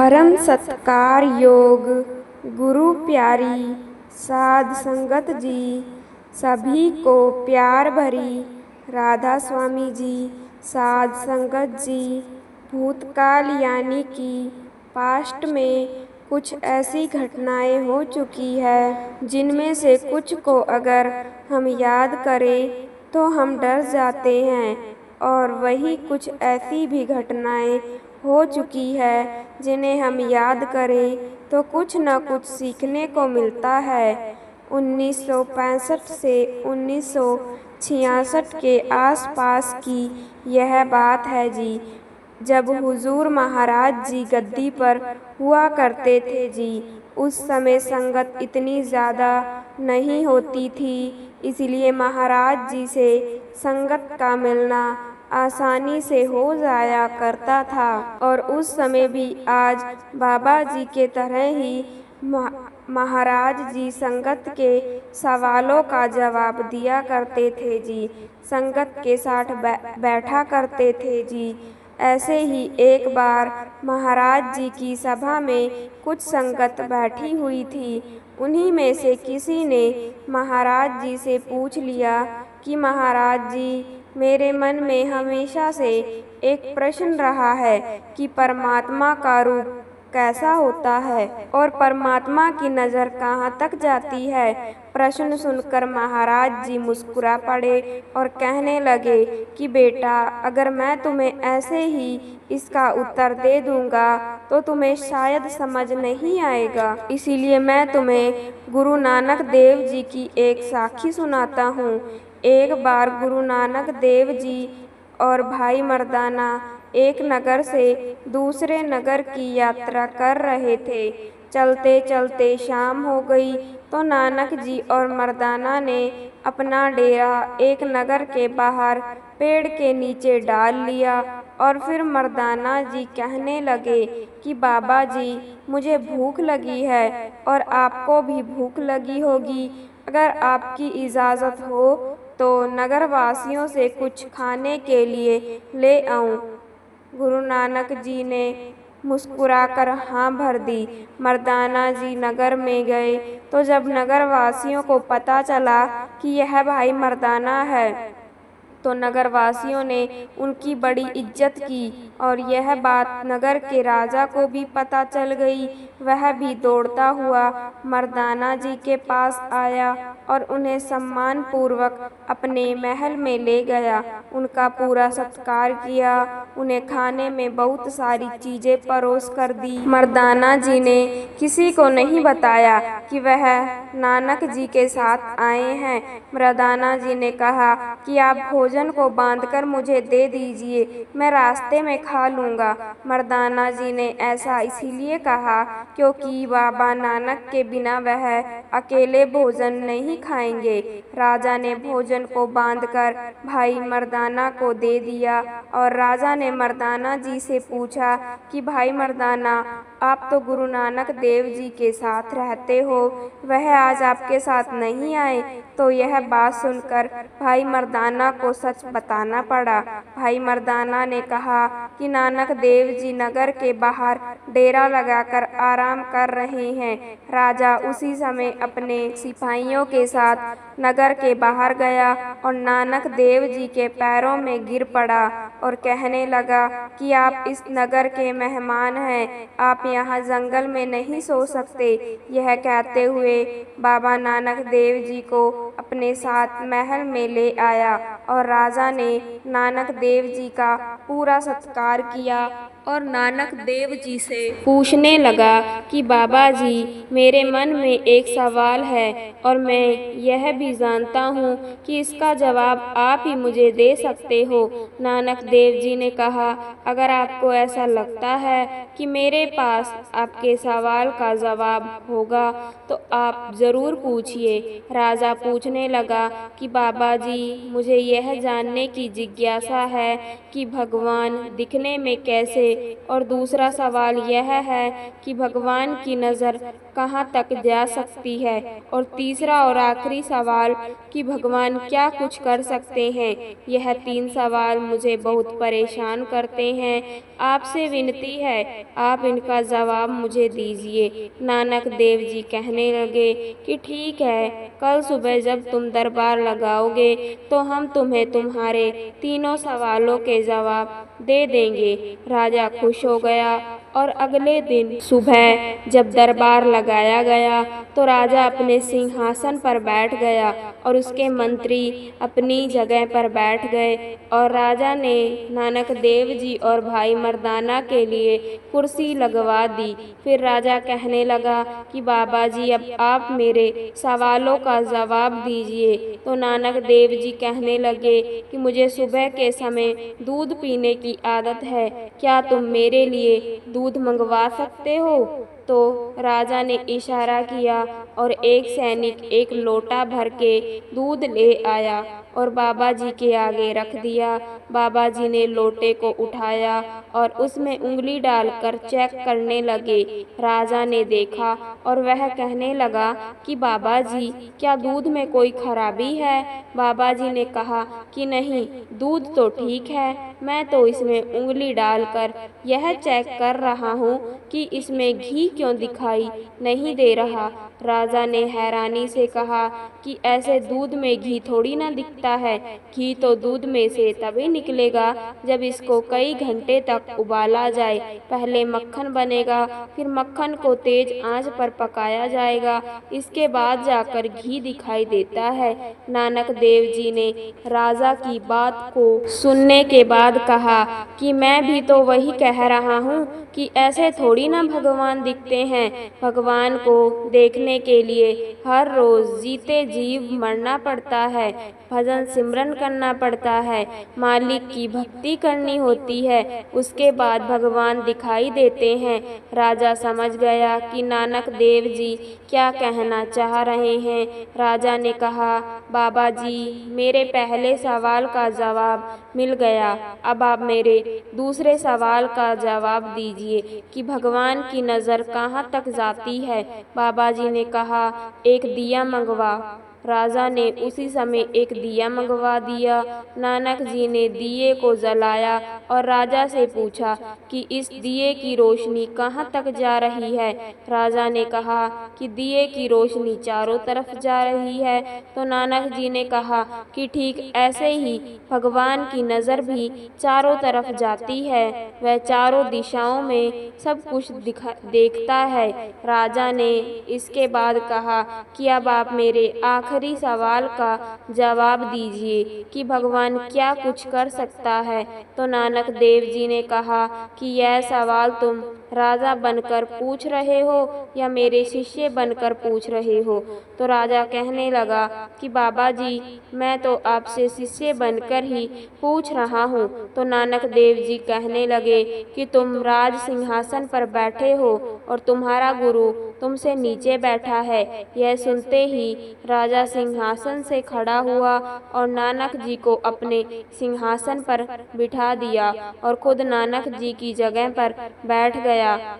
धर्म सत्कार योग गुरु प्यारी साध संगत जी सभी को प्यार भरी राधा स्वामी जी साध संगत जी भूतकाल यानी कि पास्ट में कुछ ऐसी घटनाएं हो चुकी है जिनमें से कुछ को अगर हम याद करें तो हम डर जाते हैं और वही कुछ ऐसी भी घटनाएं हो चुकी है जिन्हें हम याद करें तो कुछ न कुछ सीखने को मिलता है। 1965 से 1966 के आसपास की यह बात है जी, जब हुजूर महाराज जी गद्दी पर हुआ करते थे जी। उस समय संगत इतनी ज़्यादा नहीं होती थी, इसलिए महाराज जी से संगत का मिलना आसानी से हो जाया करता था। और उस समय भी आज बाबा जी के तरह ही महाराज जी संगत के सवालों का जवाब दिया करते थे जी, संगत के साथ बैठा करते थे जी। ऐसे ही एक बार महाराज जी की सभा में कुछ संगत बैठी हुई थी। उन्हीं में से किसी ने महाराज जी से पूछ लिया कि महाराज जी, मेरे मन में हमेशा से एक प्रश्न रहा है कि परमात्मा का रूप कैसा होता है और परमात्मा की नज़र कहाँ तक जाती है। प्रश्न सुनकर महाराज जी मुस्कुरा पड़े और कहने लगे कि बेटा, अगर मैं तुम्हें ऐसे ही इसका उत्तर दे दूंगा तो तुम्हें शायद समझ नहीं आएगा, इसीलिए मैं तुम्हें गुरु नानक देव जी की एक साखी सुनाता हूँ। एक बार गुरु नानक देव जी और भाई मर्दाना एक नगर से दूसरे नगर की यात्रा कर रहे थे। चलते चलते शाम हो गई तो नानक जी और मर्दाना ने अपना डेरा एक नगर के बाहर पेड़ के नीचे डाल लिया। और फिर मर्दाना जी कहने लगे कि बाबा जी, मुझे भूख लगी है और आपको भी भूख लगी होगी। अगर आपकी इजाज़त हो तो नगरवासियों से कुछ खाने के लिए ले आऊं। गुरु नानक जी ने मुस्कुराकर हाँ भर दी। मर्दाना जी नगर में गए तो जब नगरवासियों को पता चला कि यह भाई मर्दाना है तो नगरवासियों ने उनकी बड़ी इज्जत की और यह बात नगर के राजा को भी पता चल गई। वह भी दौड़ता हुआ मर्दाना जी के पास आया और उन्हें सम्मान पूर्वक अपने महल में ले गया। उनका पूरा सत्कार किया, उन्हें खाने में बहुत सारी चीज़ें परोस कर दी। मर्दाना जी ने किसी को नहीं बताया कि वह नानक जी के साथ आए हैं। मर्दाना जी ने कहा कि आप भोजन को बांधकर मुझे दे दीजिए, मैं रास्ते में खा लूँगा। मर्दाना जी ने ऐसा इसीलिए कहा क्योंकि बाबा नानक के बिना वह अकेले भोजन नहीं खाएंगे। राजा ने भोजन को बांधकर भाई मर्दाना को दे दिया और राजा ने मर्दाना जी से पूछा कि भाई मर्दाना, आप तो गुरु नानक देव जी के साथ रहते हो, वह आज आपके साथ नहीं आए। तो यह बात सुनकर भाई मर्दाना को सच बताना पड़ा। भाई मर्दाना ने कहा कि नानक देव जी नगर के बाहर डेरा लगाकर आराम कर रहे हैं। राजा उसी समय अपने सिपाहियों के साथ नगर के बाहर गया और नानक देव जी के पैरों में गिर पड़ा और कहने लगा कि आप इस नगर के मेहमान हैं, आप यहाँ जंगल में नहीं सो सकते। यह कहते हुए बाबा नानक देव जी को अपने साथ महल में ले आया और राजा ने नानक देव जी का पूरा सत्कार किया और नानक देव जी से पूछने लगा कि बाबा जी, मेरे मन में एक सवाल है और मैं यह भी जानता हूँ कि इसका जवाब आप ही मुझे दे सकते हो। नानक देव जी ने कहा, अगर आपको ऐसा लगता है कि मेरे पास आपके सवाल का जवाब होगा तो आप ज़रूर पूछिए। राजा पूछने लगा कि बाबा जी, मुझे यह जानने की जिज्ञासा है कि भगवान दिखने में कैसे और दूसरा सवाल यह है कि भगवान की नज़र कहाँ तक जा सकती है, और तीसरा और आखिरी सवाल कि भगवान क्या कुछ कर सकते हैं। यह 3 सवाल मुझे बहुत परेशान करते हैं। आपसे विनती है, आप इनका जवाब मुझे दीजिए। नानक देव जी कहने लगे कि ठीक है, कल सुबह जब तुम दरबार लगाओगे तो हम तुम्हें तुम्हारे तीनों सवालों के जवाब दे देंगे। राजा खुश हो गया और अगले दिन सुबह जब दरबार लगाया गया तो राजा अपने सिंहासन पर बैठ गया और उसके मंत्री अपनी जगह पर बैठ गए, और राजा ने नानक देव जी और भाई मर्दाना के लिए कुर्सी लगवा दी। फिर राजा कहने लगा कि बाबा जी, अब आप मेरे सवालों का जवाब दीजिए। तो नानक देव जी कहने लगे कि मुझे सुबह के समय दूध पीने की आदत है, क्या तुम मेरे लिए दूध मंगवा सकते हो? तो राजा ने इशारा किया और एक सैनिक एक लोटा भर के दूध ले आया और बाबा जी के आगे रख दिया। बाबा जी ने लोटे को उठाया और उसमें उंगली डालकर चेक करने लगे। राजा ने देखा और वह कहने लगा कि बाबा जी, क्या दूध में कोई खराबी है? बाबा जी ने कहा कि नहीं, दूध तो ठीक है, मैं तो इसमें उंगली डालकर यह चेक कर रहा हूँ कि इसमें घी क्यों दिखाई नहीं दे रहा। राजा ने हैरानी से कहा कि ऐसे दूध में घी थोड़ी ना दिखता है, घी तो दूध में से तभी निकलेगा जब इसको कई घंटे तक उबाला जाए। पहले मक्खन बनेगा, फिर मक्खन को तेज आंच पर पकाया जाएगा, इसके बाद जाकर घी दिखाई देता है। नानक देव जी ने राजा की बात को सुनने के बाद कहा कि मैं भी तो वही कह रहा हूँ कि ऐसे थोड़ी ना भगवान दिखते हैं। भगवान को देखने के लिए हर रोज जीते जीव मरना पड़ता है, भजन सिमरन करना पड़ता है, मालिक की भक्ति करनी होती है, उसके बाद भगवान दिखाई देते हैं। राजा समझ गया कि नानक देव जी क्या कहना चाह रहे हैं। राजा ने कहा, बाबा जी, मेरे पहले सवाल का जवाब मिल गया, अब आप मेरे दूसरे सवाल का जवाब दीजिए कि भगवान की नज़र कहाँ तक जाती है। बाबा जी ने कहा, एक दिया मंगवा। राजा ने उसी समय एक दिया मंगवा दिया। नानक जी ने दिए को जलाया और राजा से पूछा कि इस दिए की रोशनी कहाँ तक जा रही है। राजा ने कहा कि दिए की रोशनी चारों तरफ जा रही है। तो नानक जी ने कहा कि ठीक ऐसे ही भगवान की नज़र भी चारों तरफ जाती है, वह चारों दिशाओं में सब कुछ देखता है। राजा ने इसके बाद कहा कि अब आप मेरे आखिरी सवाल का जवाब दीजिए कि भगवान क्या कुछ कर सकता है। तो नानक देव जी ने कहा कि यह सवाल तुम राजा बनकर पूछ रहे हो या मेरे शिष्य बनकर पूछ रहे हो? तो राजा कहने लगा कि बाबा जी, मैं तो आपसे शिष्य बनकर ही पूछ रहा हूँ। तो नानक देव जी कहने लगे कि तुम राज सिंहासन पर बैठे हो और तुम्हारा गुरु तुमसे नीचे बैठा है। यह सुनते ही राजा सिंहासन से खड़ा हुआ और नानक जी को अपने सिंहासन पर बिठा दिया और खुद नानक जी की जगह पर बैठ गया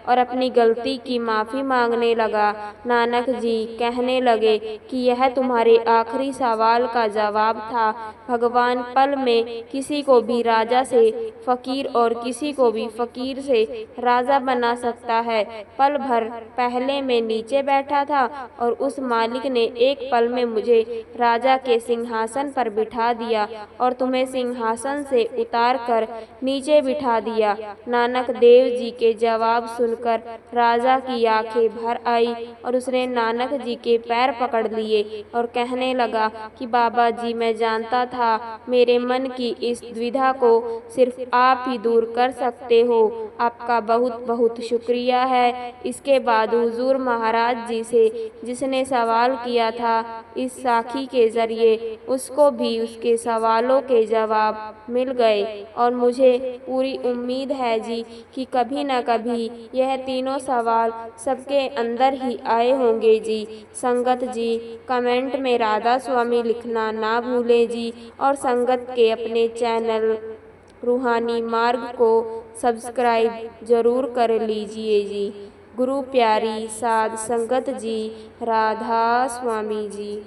और अपनी गलती की माफ़ी मांगने लगा। नानक जी कहने लगे कि यह तुम्हारे आखिरी सवाल का जवाब था। भगवान पल में किसी को भी राजा से फकीर और किसी को भी फकीर से राजा बना सकता है। पल भर पहले मैं नीचे बैठा था और उस मालिक ने एक पल में मुझे राजा के सिंहासन पर बिठा दिया और तुम्हें सिंहासन से उतार कर नीचे बिठा दिया। नानक देव जी के जवाब सुनकर राजा की आंखें भर आई और उसने नानक जी के पैर पकड़ लिए और कहने लगा कि बाबा जी, मैं जानता था मेरे मन की इस द्विधा को सिर्फ आप ही दूर कर सकते हो। आपका बहुत बहुत शुक्रिया है। इसके बाद हुजूर महाराज जी से जिसने सवाल किया था, इस साखी के जरिए उसको भी उसके सवालों के जवाब मिल गए और मुझे पूरी उम्मीद है जी कि कभी न कभी यह तीनों सवाल सबके अंदर ही आए होंगे जी। संगत जी, कमेंट में राधा स्वामी लिखना ना भूलें जी और संगत के अपने चैनल रूहानी मार्ग को सब्सक्राइब जरूर कर लीजिए जी। गुरु प्यारी साध संगत जी, राधा स्वामी जी।